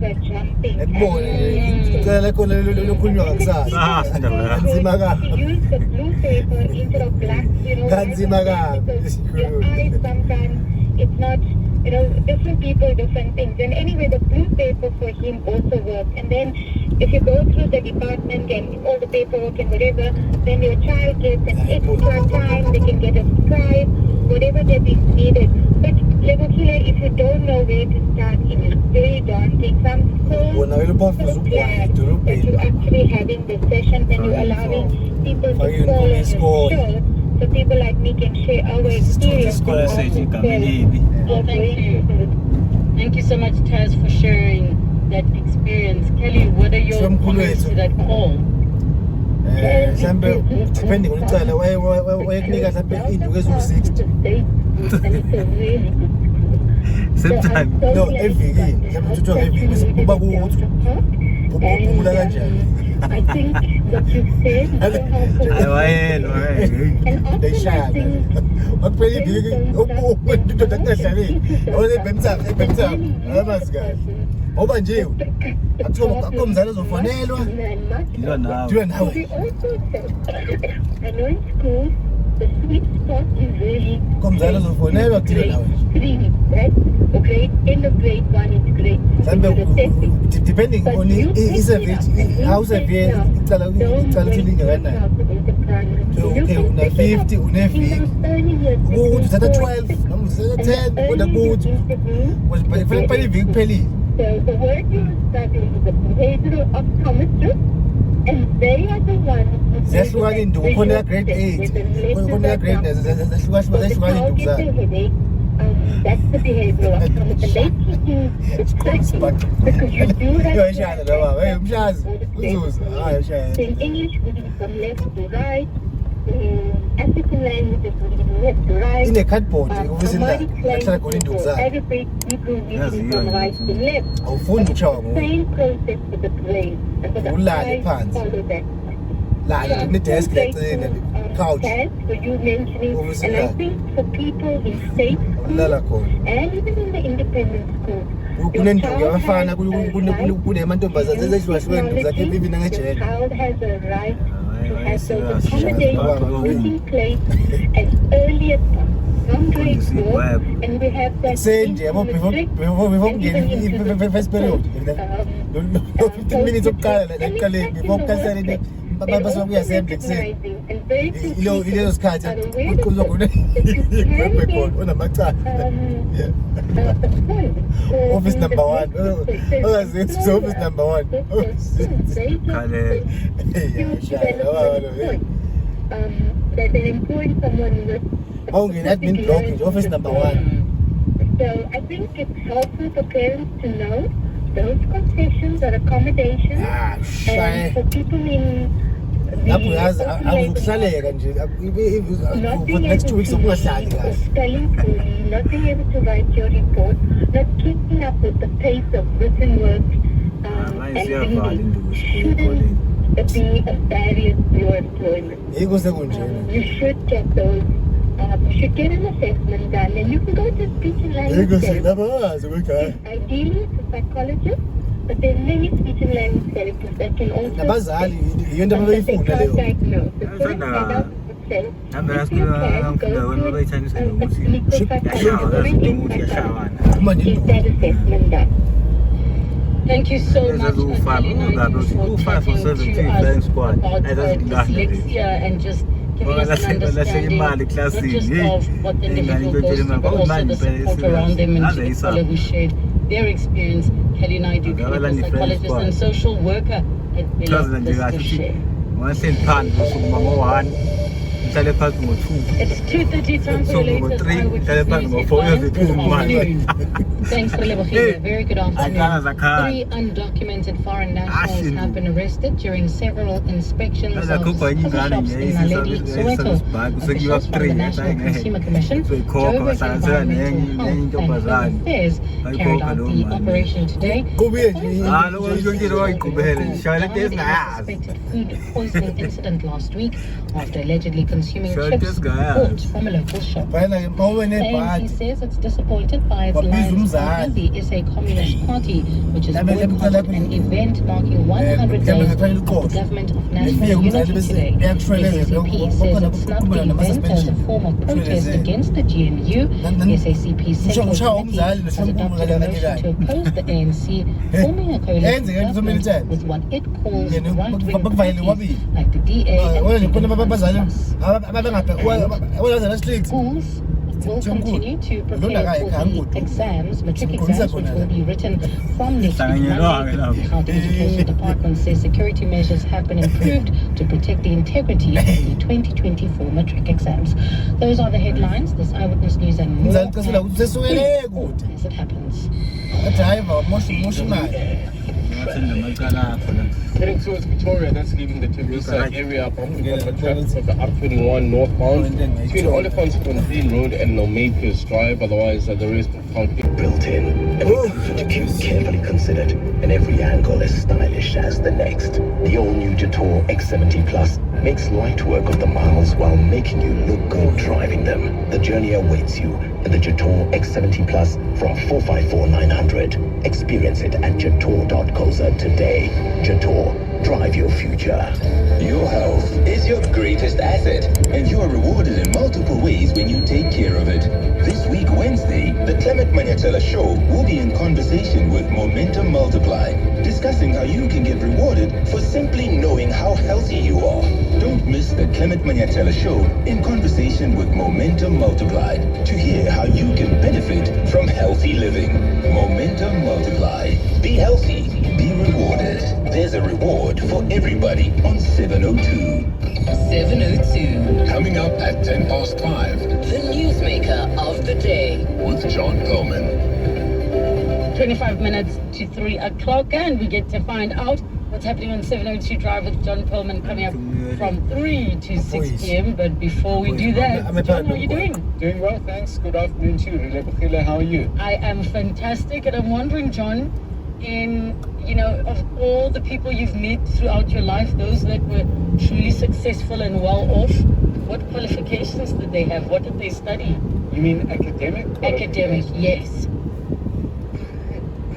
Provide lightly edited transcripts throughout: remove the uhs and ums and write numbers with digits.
were jumping. Ngicela khona lokukhulunywa ngakusasa. Kanzima kabi. She used the blue paper instead of black, Kanzima kabi. Your eyes sometimes, it's not, different people, different things. And anyway, the blue paper for him also worked. And then if you go through the department and all the paperwork and whatever, then your child gets an extra time, they can get a scribe, whatever that is needed. But if you don't know where to start, it is very daunting. So I'm so glad that you're actually having this session and you're allowing people to follow your show, so people like me can share our experience. Thank you so much, Taz, for sharing that experience. Kelly, what are your comments to that call? Depending on the time, why niggas have been in the 60. Sometimes. No, every day. I think what you said They shy. I'm pretty big. Oh, my dear. I'm going to go for Nello. You don't know. Do you know? I know in school, the sweet spot is really Comes out of for Nello, do you know? 3, right? End of grade 1 is great. Depending on it's a house of it's a little right now. Okay, on a 50, on a 50. Oh, is that a 12? No, is that a 10? What a good. Was pretty big penny. So the word you were studying is the behavioral optometrist, and they are the ones that's what I do. On that grade 8. On that grade, that's what I do. That's the behavioral optometrist. And they teach you the tracking, because you do have in English, moving from left to right. African languages moving from left to right. In a cardboard, Arabic Hebrew moving from right to left. Same process for the brain. And for the eyes, follow that. In the desk, couch. For you mentioning, and I think for people in state schools and even in the independent schools, your child has a right to have those accommodations taking place as early as possible. From grade 4, and we have that before getting first period. 15 minutes of color, before canceling. Baba so we are saying those cards. Office number 1. Office number 1. That they're employing someone with admin block is office number 1. So I think it's helpful for parents to know those concessions or accommodations, and for people in lapho yazi akukuhlaleka nje for next 2 weeks okuhlali kahle spelling fully, not being able to write your report, not keeping up with the pace of written work, and reading shouldn't be a barrier to your employment. You should get those. You should get an assessment done, and you can go to speech and language therapist. Ideally, it's a psychologist. But there's many speech and language therapists that can also they can't diagnose. The first adult would say, if you can go to a clinical psychologist is that assessment done. Thank you so much, Kelly, for talking to us about dyslexia and just giving us an understanding not just of what the individual goes through, but also the support around them. And to the caller who shared their experience, Kelly and I do clinical psychologist and social worker at Below this to share. It's 2:30 time for the latest eyewitness news. Thanks for Lebohile. Very good afternoon. 3 undocumented foreign nationals have been arrested during several inspections of coffee shops in Naledi, Soweto. Officials from the National Consumer Commission, Joburg Environmental Health and Human Affairs carried out the operation today. Unexpected food poisoning incident last week after allegedly consuming Shut chips this guy out. bought from a local shop. Phela uma ANC unebhadi says it's disappointed by its Wabiza alliance partner, umzali. the SA Communist Party, which has Lamele boycotted kuqala an event marking 100 Lamele days kuqala of the uqoqo. government of Nifike national umzali unity bese today. The uyakushweleza SACP lokho says bakhona it snubbed the ukuqhubeka event as a nama-suspension. form of protest Ushweleze. against the GNU. Nan- SACP Central Ushawa Committee umzali has noshwankulu adopted a motion kanye to oppose the ANC, forming a coalition Yenze kanti government somile with what it calls Yena right-wing bakuvayele parties wabili. like the DA and Wena Freedom ngikhona abazali Plus. abazali street. Schools will continue to prepare for the exams, matric exams, which will be written from next week Monday. The County Education Department says security measures have been improved to protect the integrity of the 2024 matric exams. Those are the headlines. This Eyewitness News and more Umzali qasela ukuthi sesukele kude. as it happens. Driver mosha imali. Heading towards Victoria, that's leaving the Tembisa area bumping up the traffic of the R21 northbound between Olifantsfontein Green Road and Mayfair Drive. Otherwise, the rest of Gauteng. Built in, every comfort cube carefully considered, and every angle as stylish as the next. The all-new Jetour X70 Plus makes light work of the miles while making you look good driving them. The journey awaits you in the Jetour X70 Plus from 454,900. Experience it at jetour.coza today. Jetour, drive your future. Your health is your greatest asset, and you are rewarded in multiple ways when you take care of it. This week, Wednesday, the Clement Maniatella Show will be in conversation with Momentum Multiply, discussing how you can get rewarded for simply knowing how healthy you are. Don't miss the Clement Maniatella Show in conversation with Momentum Multiply to hear how you can benefit from healthy living. Momentum Multiply. Be healthy, be rewarded. There's a reward for everybody on 702. 702, Coming up at 5:10. the newsmaker of the day. With John Coleman. 25 minutes to 3 o'clock, and we get to find out what's happening on 702 Drive with John Coleman coming up from 3 to 6 p.m. But before we do that, John, how are you doing? Doing well, thanks. Good afternoon to you. Relebogile, how are you? I am fantastic, and I'm wondering, John, of all the people you've met throughout your life, those that were truly successful and well off, what qualifications did they have? What did they study? You mean academic? Academic, yes.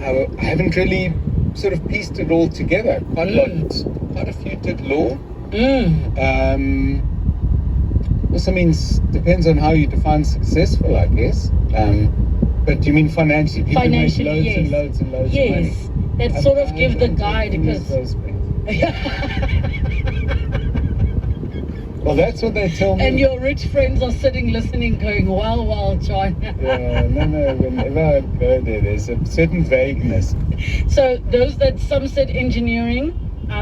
I haven't really sort of pieced it all together. Quite a few did law. Also means depends on how you define successful, I guess. But do you mean financially? People Financially, make loads yes. and loads and loads of money. Yes, that sort of give the guide because. Well, that's what they tell me. And your rich friends are sitting listening going, well, John. Yeah, no, whenever I go there, there's a certain vagueness. So those that some said engineering,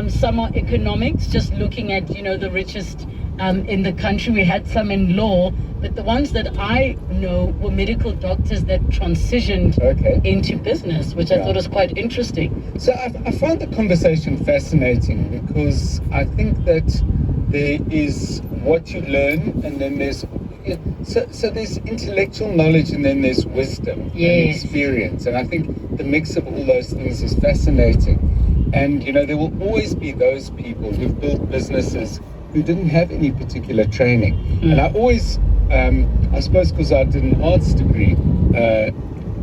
some are economics, just looking at, the richest in the country. We had some in law, but the ones that I know were medical doctors that transitioned into business, which I thought was quite interesting. So I found the conversation fascinating because I think that there is what you learn, and then there's so there's intellectual knowledge, and then there's wisdom and experience, and I think the mix of all those things is fascinating. And there will always be those people who've built businesses who didn't have any particular training. And I always, I suppose because I did an arts degree,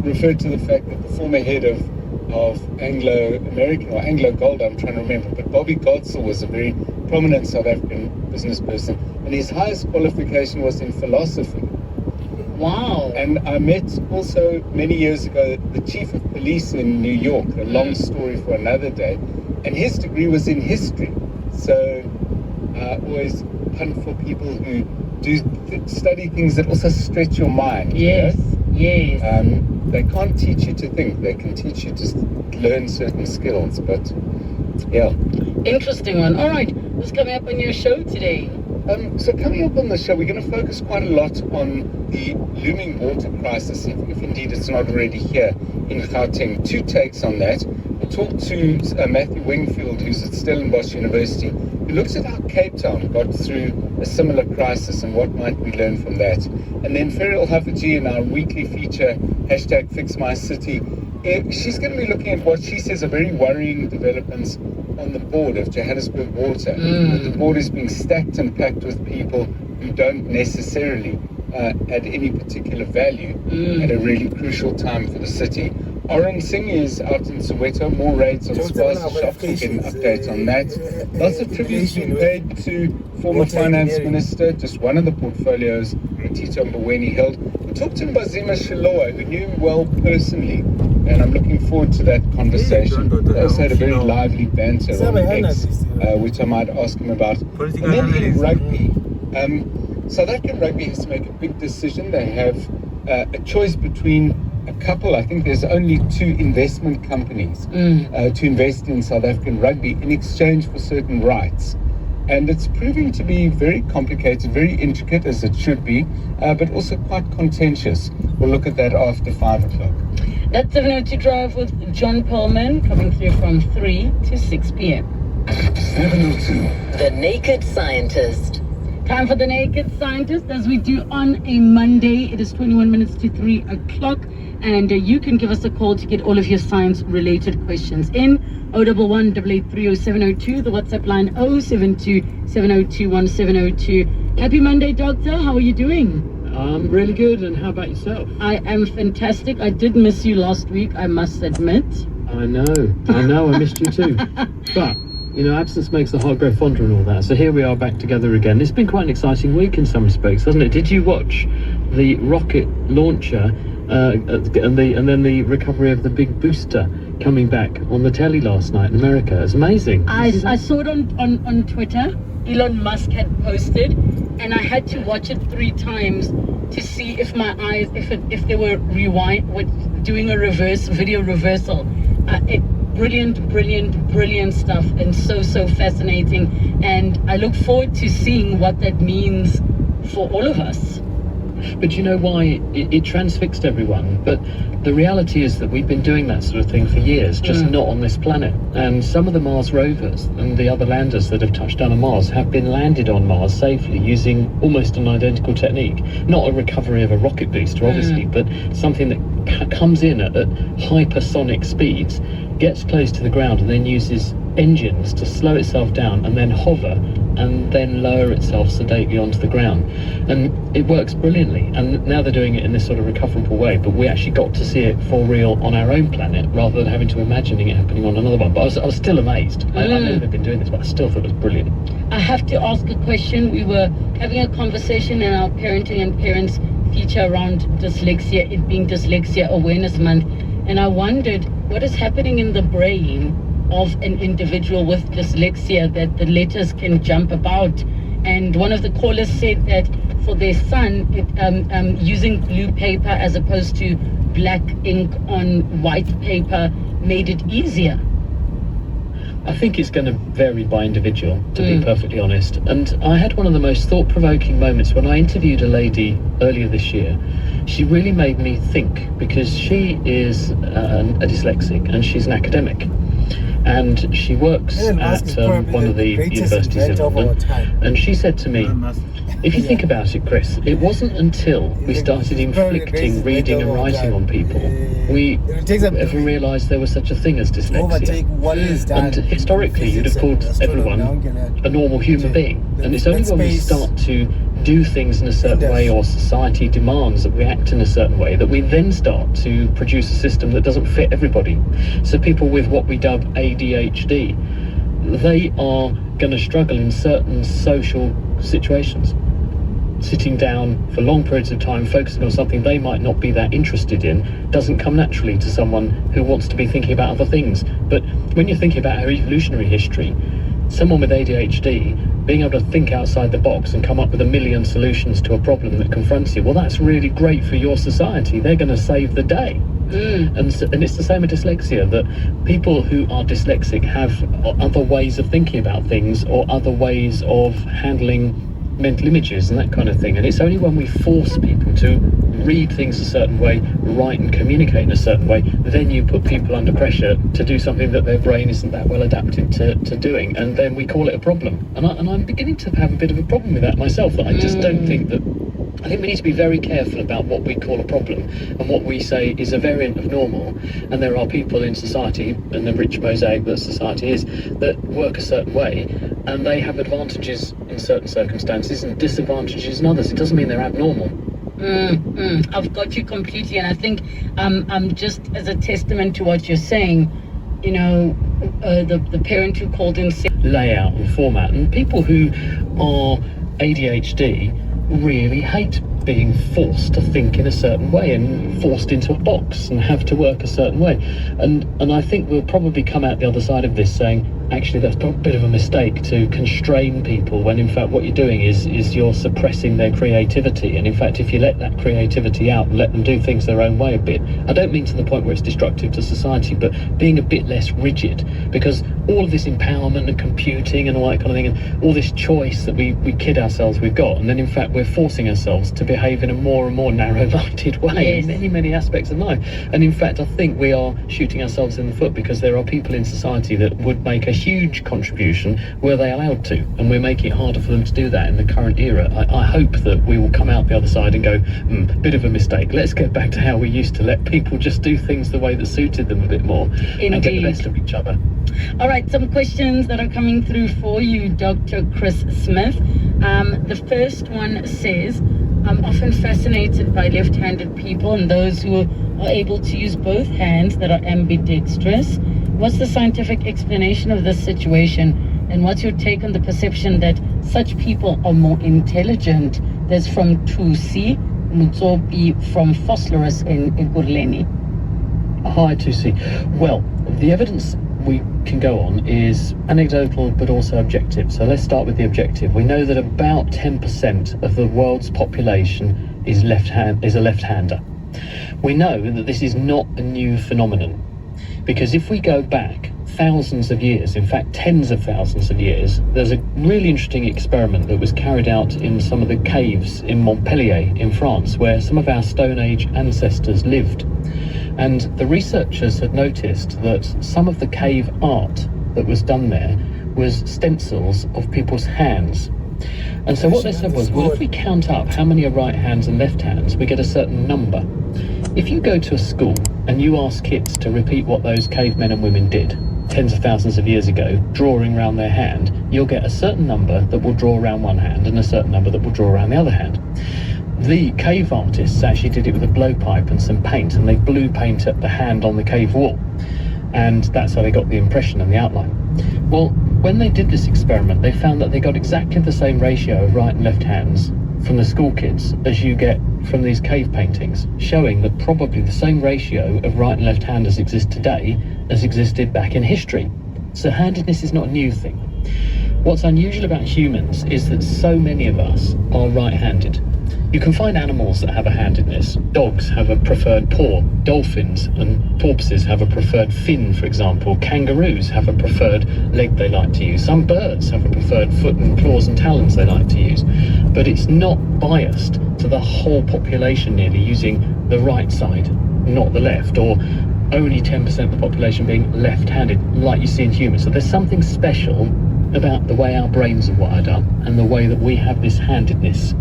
referred to the fact that the former head of Anglo-American or Anglo-Gold, I'm trying to remember, but Bobby Godsall was a very prominent South African business person, and his highest qualification was in philosophy. Wow. And I met also many years ago the chief of police in New York, a long story for another day, and his degree was in history. So I always hunt for people who do study things that also stretch your mind. Yes. They can't teach you to think, they can teach you to learn certain skills, but yeah. Interesting one. All right, what's coming up on your show today? So coming up on the show, we're going to focus quite a lot on the looming water crisis, if indeed it's not already here in Gauteng. Two takes on that. We'll talk to Matthew Wingfield, who's at Stellenbosch University, who looks at how Cape Town got through a similar crisis and what might we learn from that. And then Ferriel Hafaji in our weekly feature, #FixMyCity, she's going to be looking at what she says are very worrying developments on the board of Johannesburg Water. The board is being stacked and packed with people who don't necessarily add any particular value at a really crucial time for the city. Oren Singh is out in Soweto. More raids on Spaza shops. We'll get an update on that. Lots of tributes being paid to former finance minister, just one of the portfolios that Tito Mboweni held. We talked to Mbazima Shilowa, who knew him well personally, and I'm looking forward to that conversation. They also had a very lively banter on X, which I might ask him about. And then in rugby, South African rugby has to make a big decision. They have a choice between a couple. I think there's only 2 investment companies to invest in South African rugby in exchange for certain rights. And it's proving to be very complicated, very intricate, as it should be, but also quite contentious. We'll look at that after 5 o'clock. That's 702 Drive with John Perlman, coming through from 3 to 6 p.m. 702. The Naked Scientist. Time for the Naked Scientist, as we do on a Monday. It is 21 minutes to 3 o'clock, and you can give us a call to get all of your science-related questions in. 011 883 0702, the WhatsApp line 072 702 1702. Happy Monday, Doctor. How are you doing? I'm really good, and how about yourself? I am fantastic. I did miss you last week, I must admit. I know, I missed you too. But, you know, absence makes the heart grow fonder and all that. So here we are back together again. It's been quite an exciting week in some respects, hasn't it? Did you watch the rocket launcher and then the recovery of the big booster coming back on the telly last night in America? It's amazing. I saw it on Twitter. Elon Musk had posted, and I had to watch it 3 times to see if my eyes, if they were doing a video reversal. Brilliant stuff, and so fascinating. And I look forward to seeing what that means for all of us. But you know why it transfixed everyone? But the reality is that we've been doing that sort of thing for years, just not on this planet. And some of the Mars rovers and the other landers that have touched down on Mars have been landed on Mars safely using almost an identical technique. Not a recovery of a rocket booster, obviously, but something that comes in at hypersonic speeds, gets close to the ground, and then uses engines to slow itself down and then hover and then lower itself sedately onto the ground. And it works brilliantly. And now they're doing it in this sort of recoverable way, but we actually got to see it for real on our own planet rather than having to imagining it happening on another one. But I was still amazed. I know they've been doing this, but I still thought it was brilliant. I have to ask a question. We were having a conversation in our parenting and parents feature around dyslexia, it being Dyslexia Awareness Month, and I wondered what is happening in the brain of an individual with dyslexia that the letters can jump about. And one of the callers said that for their son, using blue paper as opposed to black ink on white paper made it easier. I think it's going to vary by individual, to be perfectly honest. And I had one of the most thought-provoking moments when I interviewed a lady earlier this year. She really made me think, because she is a dyslexic and she's an academic. And she works at one of the universities in London. And she said to me, if you think about it, Chris, it wasn't until we started inflicting reading and writing on people we ever realised there was such a thing as dyslexia. And historically, you'd have called everyone a normal human being. And it's only when we start to do things in a certain way, or society demands that we act in a certain way, that we then start to produce a system that doesn't fit everybody. So people with what we dub ADHD, they are going to struggle in certain social situations. Sitting down for long periods of time, focusing on something they might not be that interested in, doesn't come naturally to someone who wants to be thinking about other things. But when you're thinking about our evolutionary history, someone with ADHD being able to think outside the box and come up with a million solutions to a problem that confronts you, well, that's really great for your society. They're going to save the day. And it's the same with dyslexia, that people who are dyslexic have other ways of thinking about things, or other ways of handling mental images and that kind of thing. And it's only when we force people to read things a certain way, write and communicate in a certain way, then you put people under pressure to do something that their brain isn't that well adapted to doing, and then we call it a problem. And I'm beginning to have a bit of a problem with that myself, that I just don't think that. I think we need to be very careful about what we call a problem and what we say is a variant of normal. And there are people in society, and the rich mosaic that society is, that work a certain way, and they have advantages in certain circumstances and disadvantages in others. It doesn't mean they're abnormal. I've got you completely, and I think just as a testament to what you're saying, you know, the parent who called in sick, Layout and format, and people who are ADHD really hate being forced to think in a certain way and forced into a box and have to work a certain way, and I think we'll probably come out the other side of this saying, actually, that's a bit of a mistake to constrain people, when in fact what you're doing is you're suppressing their creativity. And in fact, if you let that creativity out and let them do things their own way a bit, I don't mean to the point where it's destructive to society, but being a bit less rigid, because all of this empowerment and computing and all that kind of thing, and all this choice that we kid ourselves we've got, and then in fact we're forcing ourselves to behave in a more and more narrow-minded way in many aspects of life. And in fact, I think we are shooting ourselves in the foot, because there are people in society that would make a huge contribution were they allowed to, and we're making it harder for them to do that in the current era. I hope that we will come out the other side and go, bit of a mistake, let's get back to how we used to let people just do things the way that suited them a bit more. Indeed. And get the best of each other. All right, some questions that are coming through for you, Dr. Chris Smith. The first one says, I'm often fascinated by left-handed people and those who are able to use both hands that are ambidextrous. What's the scientific explanation of this situation, and what's your take on the perception that such people are more intelligent? That's from Tusi Mutsopi from Fosslerus in Ekurhuleni. Hi, Tusi. Well, the evidence we can go on is anecdotal but also objective. So let's start with the objective. We know that about 10% of the world's population is a left-hander. We know that this is not a new phenomenon, because if we go back thousands of years, in fact tens of thousands of years, there's a really interesting experiment that was carried out in some of the caves in Montpellier in France, where some of our Stone Age ancestors lived. And the researchers had noticed that some of the cave art that was done there was stencils of people's hands. And so what they said was, well, if we count up how many are right hands and left hands, we get a certain number. If you go to a school and you ask kids to repeat what those cavemen and women did tens of thousands of years ago, drawing around their hand, you'll get a certain number that will draw around one hand and a certain number that will draw around the other hand. The cave artists actually did it with a blowpipe and some paint, and they blew paint at the hand on the cave wall, and that's how they got the impression and the outline. Well, when they did this experiment, they found that they got exactly the same ratio of right and left hands from the school kids as you get from these cave paintings, showing that probably the same ratio of right and left handers exist today as existed back in history. So handedness is not a new thing. What's unusual about humans is that so many of us are right-handed. You can find animals that have a handedness. Dogs have a preferred paw. Dolphins and porpoises have a preferred fin, for example. Kangaroos have a preferred leg they like to use. Some birds have a preferred foot and claws and talons they like to use. But it's not biased to the whole population nearly using the right side, not the left, or only 10% of the population being left-handed, like you see in humans. So there's something special about the way our brains are wired up and the way that we have this handedness.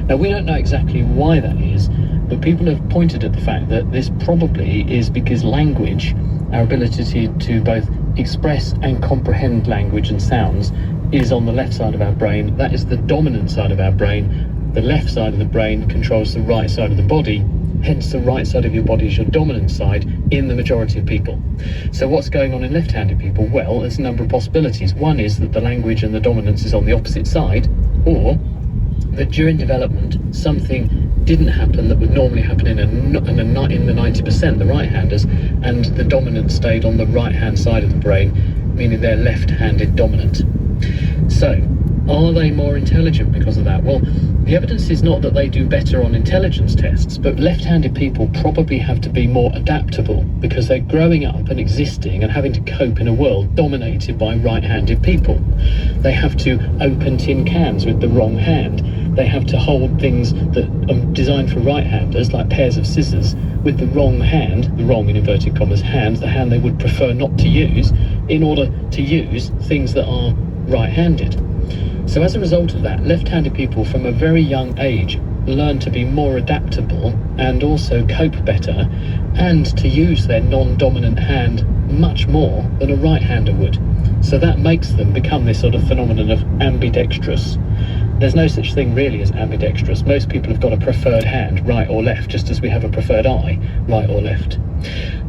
Now, we don't know exactly why that is, but people have pointed at the fact that this probably is because language, our ability to both express and comprehend language and sounds, is on the left side of our brain. That is the dominant side of our brain. The left side of the brain controls the right side of the body. Hence, the right side of your body is your dominant side in the majority of people. So what's going on in left-handed people? Well, there's a number of possibilities. One is that the language and the dominance is on the opposite side, or that during development something didn't happen that would normally happen in the 90%, the right-handers, and the dominant stayed on the right-hand side of the brain, meaning they're left-handed dominant. So, are they more intelligent because of that? Well, the evidence is not that they do better on intelligence tests, but left-handed people probably have to be more adaptable because they're growing up and existing and having to cope in a world dominated by right-handed people. They have to open tin cans with the wrong hand. They have to hold things that are designed for right-handers, like pairs of scissors, with the wrong hand, the wrong in inverted commas hand, the hand they would prefer not to use, in order to use things that are right-handed. So as a result of that, left-handed people from a very young age learn to be more adaptable and also cope better, and to use their non-dominant hand much more than a right-hander would. So that makes them become this sort of phenomenon of ambidextrous. There's no such thing really as ambidextrous. Most people have got a preferred hand, right or left, just as we have a preferred eye, right or left.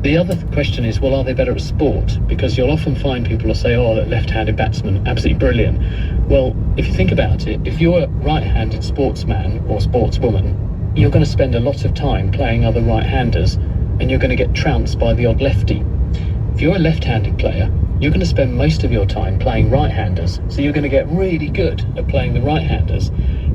The other question is, well, are they better at sport? Because you'll often find people will say, oh, that left-handed batsman, absolutely brilliant. Well, if you think about it, if you're a right-handed sportsman or sportswoman, you're going to spend a lot of time playing other right-handers, and you're going to get trounced by the odd lefty. If you're a left-handed player, you're going to spend most of your time playing right-handers, so you're going to get really good at playing the right-handers.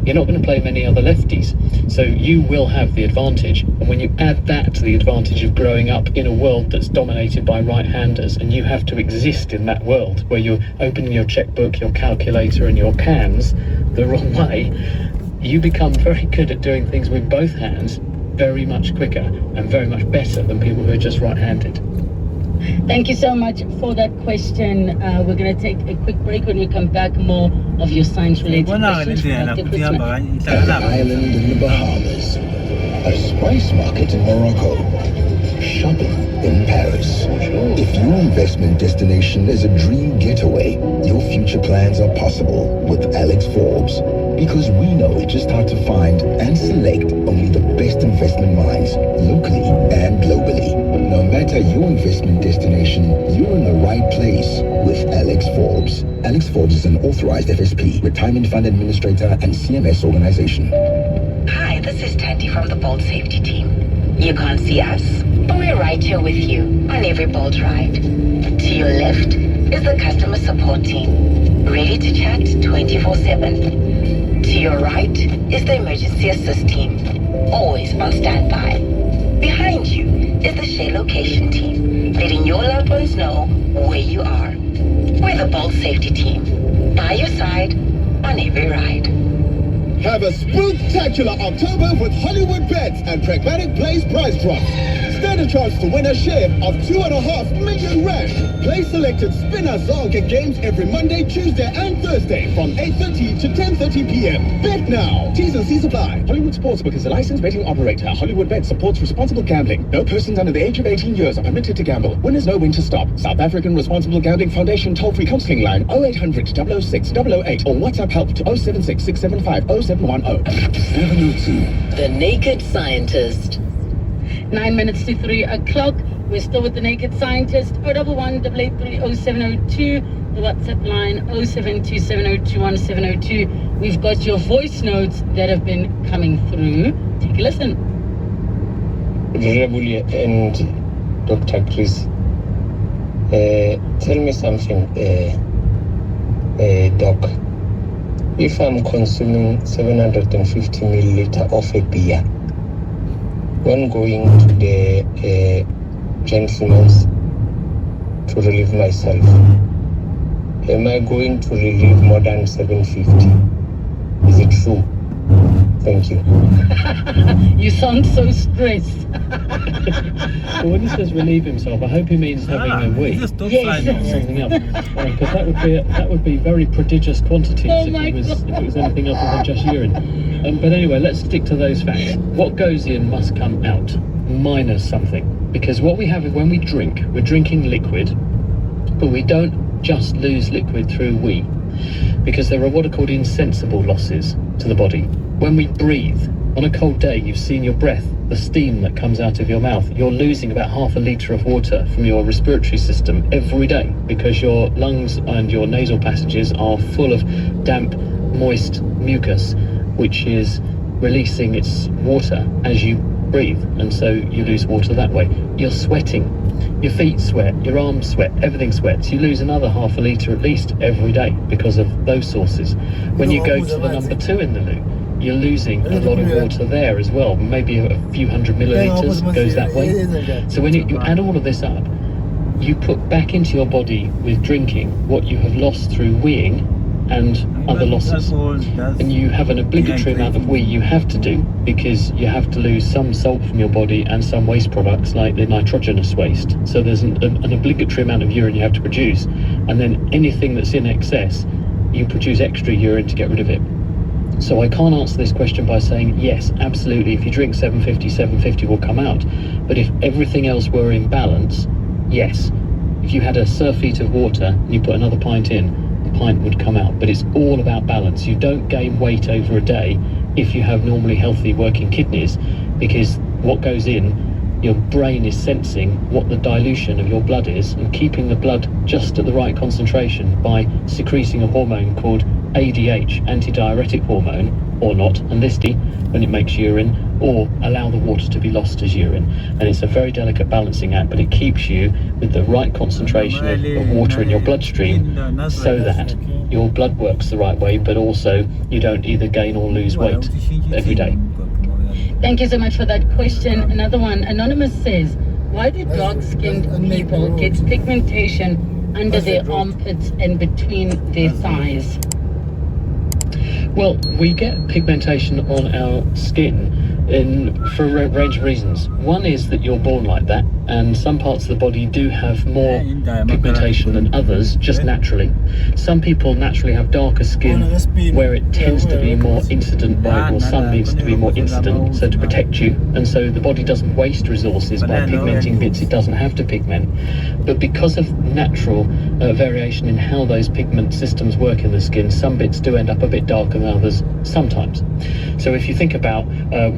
You're not going to play many other lefties, so you will have the advantage. And when you add that to the advantage of growing up in a world that's dominated by right-handers, and you have to exist in that world where you're opening your checkbook, your calculator and your cans the wrong way, you become very good at doing things with both hands very much quicker and very much better than people who are just right-handed. Thank you so much for that question. We're going to take a quick break. When we come back, more of your science-related questions. An island in the Bahamas, a spice market in Morocco, shopping in Paris. If your investment destination is a dream getaway, your future plans are possible with Alex Forbes. Because we know just how to find and select only the best investment minds, locally and globally. No matter your investment destination, you're in the right place with Alex Forbes. Alex Forbes is an authorized FSP, retirement fund administrator, and CMS organization. Hi, this is Tandy from the Bold Safety Team. You can't see us, but we're right here with you on every Bold ride. To your left is the customer support team, ready to chat 24/7. To your right is the emergency assist team, always on standby. Behind you is the share location team, letting your loved ones know where you are. We're the Bold Safety Team, by your side on every ride. Have a spooktacular October with Hollywood Bets and Pragmatic Plays prize drops. Stand a chance to win a share of 2.5 million rand. Play selected spinner Zonke games every Monday, Tuesday and Thursday from 8:30 to 10:30 p.m. Bet now. T's and C's apply. Hollywood Sportsbook is a licensed betting operator. Hollywood Bet supports responsible gambling. No persons under the age of 18 years are permitted to gamble. Winners know when to stop. South African Responsible Gambling Foundation toll-free counseling line 0800 006 008 or WhatsApp help to 076 675 0710. 702. The Naked Scientist. 9 minutes to 3 o'clock. We're still with the Naked Scientist. 011 883 0702. The WhatsApp line 072 7021 702. We've got your voice notes that have been coming through. Take a listen. Rebulia and Dr. Chris, tell me something, Doc. If I'm consuming 750 milliliter of a beer, when going to the gentleman's to relieve myself, am I going to relieve more than 750? Is it true? Thank you. You sound so stressed. Well, when he says relieve himself, I hope he means having a wee. Yes. Not something else. Because that would be very prodigious quantities if it was anything other than just urine. But anyway, let's stick to those facts. What goes in must come out, minus something. Because what we have is when we drink, we're drinking liquid, but we don't just lose liquid through wee. Because there are what are called insensible losses to the body. When we breathe, on a cold day, you've seen your breath, the steam that comes out of your mouth. You're losing about half a litre of water from your respiratory system every day because your lungs and your nasal passages are full of damp, moist mucus, which is releasing its water as you breathe, and so you lose water that way. You're sweating. Your feet sweat, your arms sweat, everything sweats. You lose another half a litre at least every day because of those sources. When you go to the number 2 in the loo, you're losing a lot of water there as well. Maybe a few hundred millilitres goes that way. So when you add all of this up, you put back into your body with drinking what you have lost through weeing and other losses. And you have an obligatory amount of wee you have to do because you have to lose some salt from your body and some waste products like the nitrogenous waste. So there's an obligatory amount of urine you have to produce, and then anything that's in excess, you produce extra urine to get rid of it. So I can't answer this question by saying, yes, absolutely, if you drink 750 will come out. But if everything else were in balance, yes. If you had a surf feet of water and you put another pint in, the pint would come out. But it's all about balance. You don't gain weight over a day if you have normally healthy working kidneys, because what goes in, your brain is sensing what the dilution of your blood is and keeping the blood just at the right concentration by secreting a hormone called ADH, antidiuretic hormone, or not, and LSD when it makes urine, or allow the water to be lost as urine. And it's a very delicate balancing act, but it keeps you with the right concentration of water in your bloodstream so that your blood works the right way, but also you don't either gain or lose weight every day. Thank you so much for that question. Another one, Anonymous says, why do dark-skinned people get pigmentation under their armpits and between their thighs? Well, we get pigmentation on our skin for a range of reasons. One is that you're born like that, and some parts of the body do have more pigmentation than others, just naturally. Some people naturally have darker skin where it tends to be more incident by, or sun needs to be more incident, so to protect you, and so the body doesn't waste resources by pigmenting bits it doesn't have to pigment. But because of natural variation in how those pigment systems work in the skin, some bits do end up a bit darker than others sometimes. So if you think about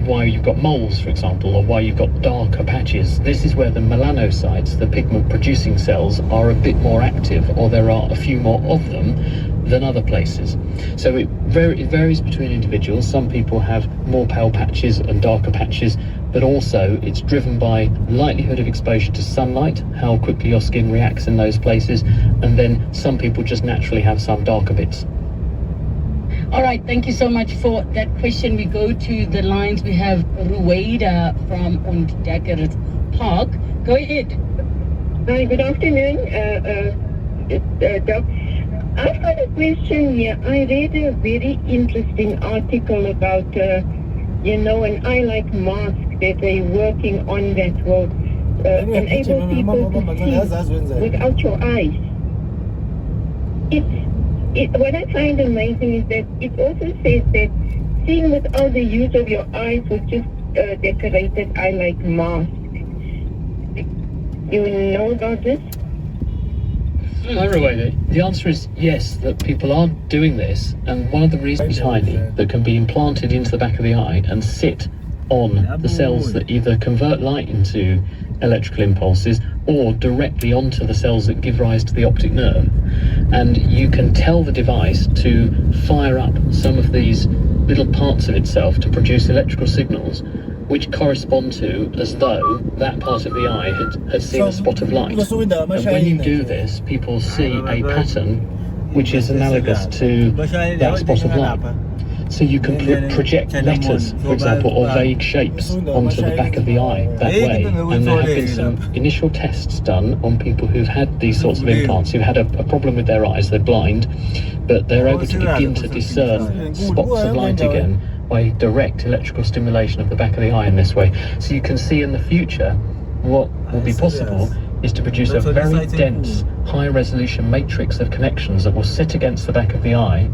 why you've got moles, for example, or why you've got darker patches, this is where the melanocytes, the pigment producing cells, are a bit more active, or there are a few more of them than other places. So it varies between individuals. Some people have more pale patches and darker patches, but also it's driven by likelihood of exposure to sunlight, how quickly your skin reacts in those places, and then some people just naturally have some darker bits. All right, thank you so much for that question. We go to the lines. We have Ruwaida from Ontdekker Park. Go ahead. Hi, good afternoon, Doc. I've got a question here. I read a very interesting article about, an eye like mask that they're working on that will enable people to see without your eyes. What I find amazing is that it also says that seeing without the use of your eyes with just decorated eye like mask. You know about this? The answer is yes, that people are doing this, and one of the reasons tiny that can be implanted into the back of the eye and sit on the cells that either convert light into electrical impulses or directly onto the cells that give rise to the optic nerve. And you can tell the device to fire up some of these little parts of itself to produce electrical signals which correspond to as though that part of the eye had seen a spot of light. And when you do this, people see a pattern which is analogous to that spot of light. So you can project letters, for example, or vague shapes onto the back of the eye that way. And there have been some initial tests done on people who've had these sorts of implants, who've had a problem with their eyes, they're blind, but they're able to begin to discern spots of light again by direct electrical stimulation of the back of the eye in this way. So you can see in the future what will be possible is to produce a very dense, high-resolution matrix of connections that will sit against the back of the eye.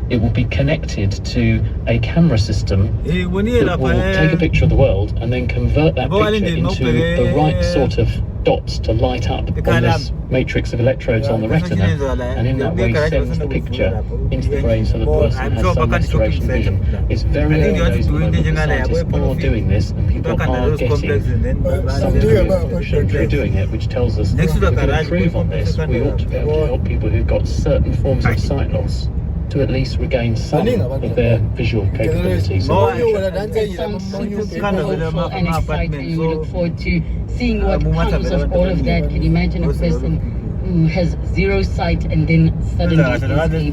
It will be connected to a camera system that will take a picture of the world and then convert that picture into the right sort of dots to light up on this matrix of electrodes on the retina, and in that way sends the picture into the brain so the person has some restoration vision. It's very early days at the moment. The scientists are doing this, and people are getting some proof through doing it, which tells us if we can improve on this, we ought to be able to help people who've got certain forms of sight loss to at least regain some of their visual capabilities. It sounds super hopeful and exciting. We look forward to seeing what comes of all of that. Can you imagine a person who has zero sight and then suddenly is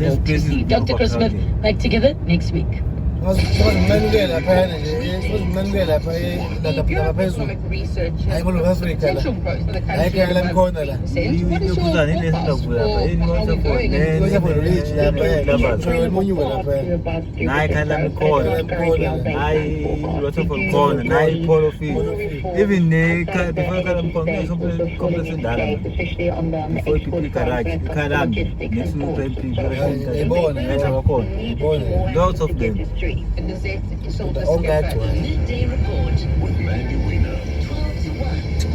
able to see? Dr. Chris Smith, back together next week. Mazimmanukela laphayana nje, mazimmanukela lapha lapha phezulu. Hayi kulo Africa la. Hayi khaya la mkhona la. Ikuzana ile sindavula lapha. Yini Ngoba for rich lapha. Shoyo monyuka lapha. Nayi khaya la mkhona. Nayi lots for corner. Nayi polo field. Even before khala mkhona complex endala. Before people garage. Khala next to the Ibona ngeza wakhona. ibona. Lots of them.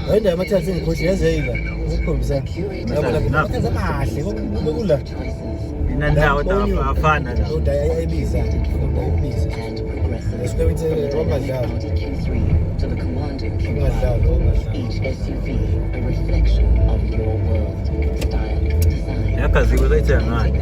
Wenda amathathu ngikhoshi yazeyila ukukhombisa yabona amathathu amahle kokula Inandawo afana la. uda ayibiza esikwethe omadlalo Yakaziwe zaithe ngani.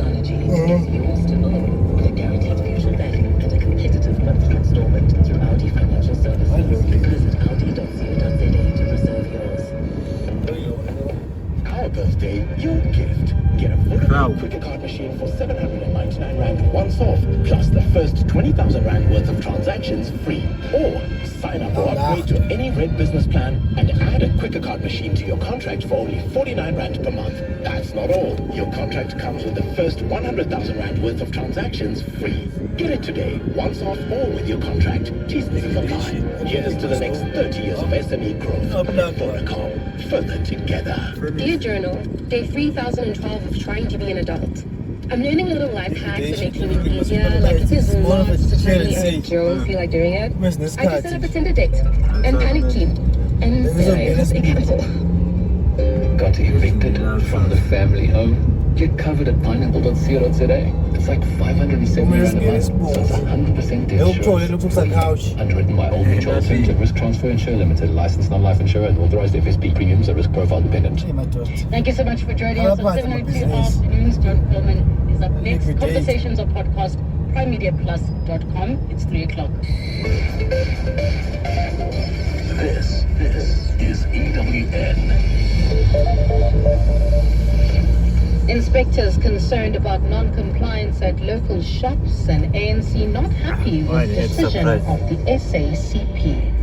Our birthday, your gift. Get a Vodafone Cricket Card machine for 799 Rand once off, plus the first 20,000 Rand worth of transactions free. Or sign up or upgrade to any Red business plan and add a Cricket Card machine to your contract for only 49 Rand per month. That's not all. Your contract comes with the first 100,000 Rand worth of transactions free. Get it today, once off or with your contract. T's and C's apply. Here's to the next 30 years of SME growth. Vodacom, further together. Dear Journal, day 3012 of trying to be an adult. I'm learning little life hacks that make things easier, like if there's lots to tell me and don't feel like doing it. I just set up a Tinder date and panic keyed. And then I hope they cancel. Got evicted from the family home? Get covered at pineapple.co.za. It's like 570 Rand a month, so it's 100% insurance. Underwritten by Old Mutual Alternative Risk Transfer Insure Limited, licensed non-life insurer and authorized FSP premiums at risk profile dependent. Thank you so much for joining us on 702 Afternoons. John Coleman is up next. Conversations or podcast, primemediaplus.com. It's 3 o'clock. This is EWN. Inspectors concerned about non-compliance at local shops and ANC not happy with the decision of the SACP.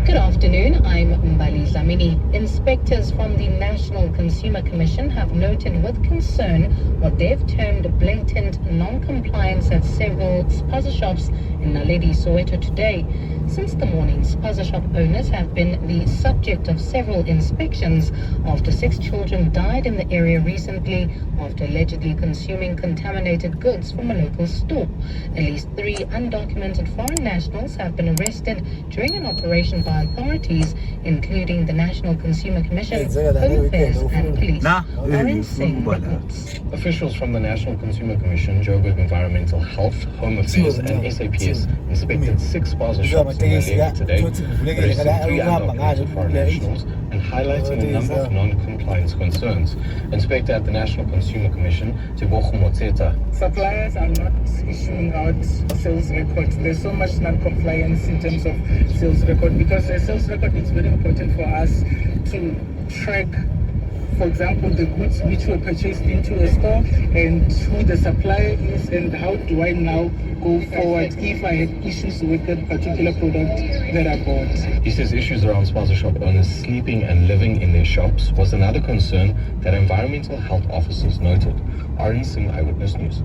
Good afternoon, I'm Mbali Zamini. Inspectors from the National Consumer Commission have noted with concern what they've termed blatant non-compliance at several spaza shops in Naledi, Soweto today. Since the morning, spaza shop owners have been the subject of several inspections after 6 children died in the area recently after allegedly consuming contaminated goods from a local store. At least 3 undocumented foreign nationals have been arrested during an operation by authorities, including the National Consumer Commission, Home Affairs and Police. Orange Singh reports. Officials from the National Consumer Commission, Joburg Environmental Health, Home Affairs and SAPS inspected 6 spaza shops in Naledi today, arresting 3 undocumented foreign nationals and highlighting a number of non-compliance concerns. Inspector at the National Consumer Commission, Tebogo Motseta. Suppliers are not issuing out sales records. There's so much non-compliance in terms of sales record, because a sales record is very important for us to track, for example, the goods which were purchased into a store and who the supplier is, and how do I now go forward if I have issues with that particular product that I bought. He says issues around spaza shop owners sleeping and living in their shops was another concern that environmental health officers noted. Orange Singh, Eyewitness News.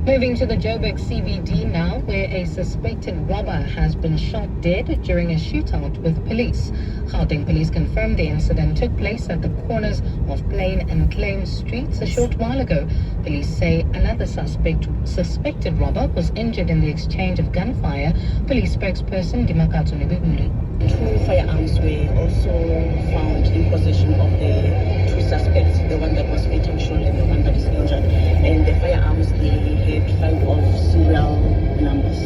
Moving to the Joburg CBD now, where a suspected robber has been shot dead during a shootout with police. Gauteng police confirmed the incident took place at the corners of Plain and Claim streets a short while ago. Police say another suspected robber was injured in the exchange of gunfire. Police spokesperson Dimakatso Nebebuli. 2 firearms were also found in possession of the 2 suspects, the one that was fatally shot and the one that is injured. And the firearms, they had 5 of serial numbers.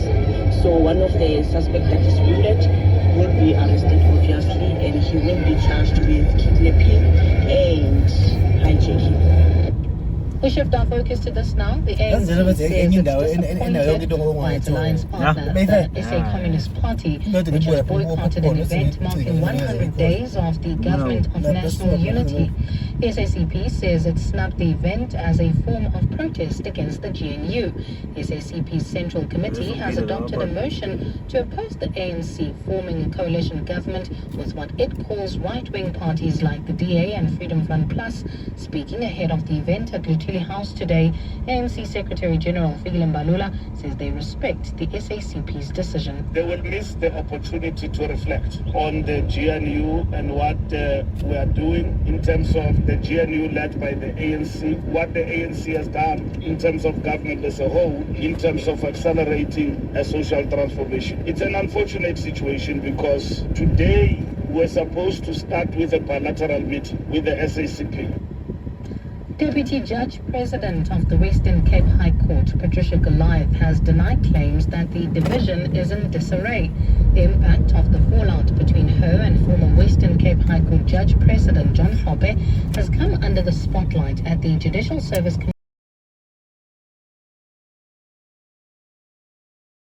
So one of the suspects that is wounded will be arrested, obviously, and he will be charged with kidnapping and hijacking. We shift our focus to this now. The ANC says it's disappointed by its alliance partner, the SA Communist Party, which has boycotted an event marking 100 days of the Government of National Unity. The SACP says it snubbed the event as a form of protest against the GNU. The SACP's Central Committee has adopted a motion to oppose the ANC forming a coalition government with what it calls right-wing parties like the DA and Freedom Front Plus. Speaking ahead of the event at Lutuli House today, ANC Secretary General Fikile Mbalula says they respect the SACP's decision. They will miss the opportunity to reflect on the GNU and what we are doing in terms of the GNU led by the ANC, what the ANC has done in terms of government as a whole, in terms of accelerating a social transformation. It's an unfortunate situation because today we're supposed to start with a bilateral meeting with the SACP. Deputy Judge President of the Western Cape High Court, Patricia Goliath, has denied claims that the division is in disarray. The impact of the fallout between her and former Western Cape High Court Judge President John Hoppe has come under the spotlight at the Judicial Service Committee.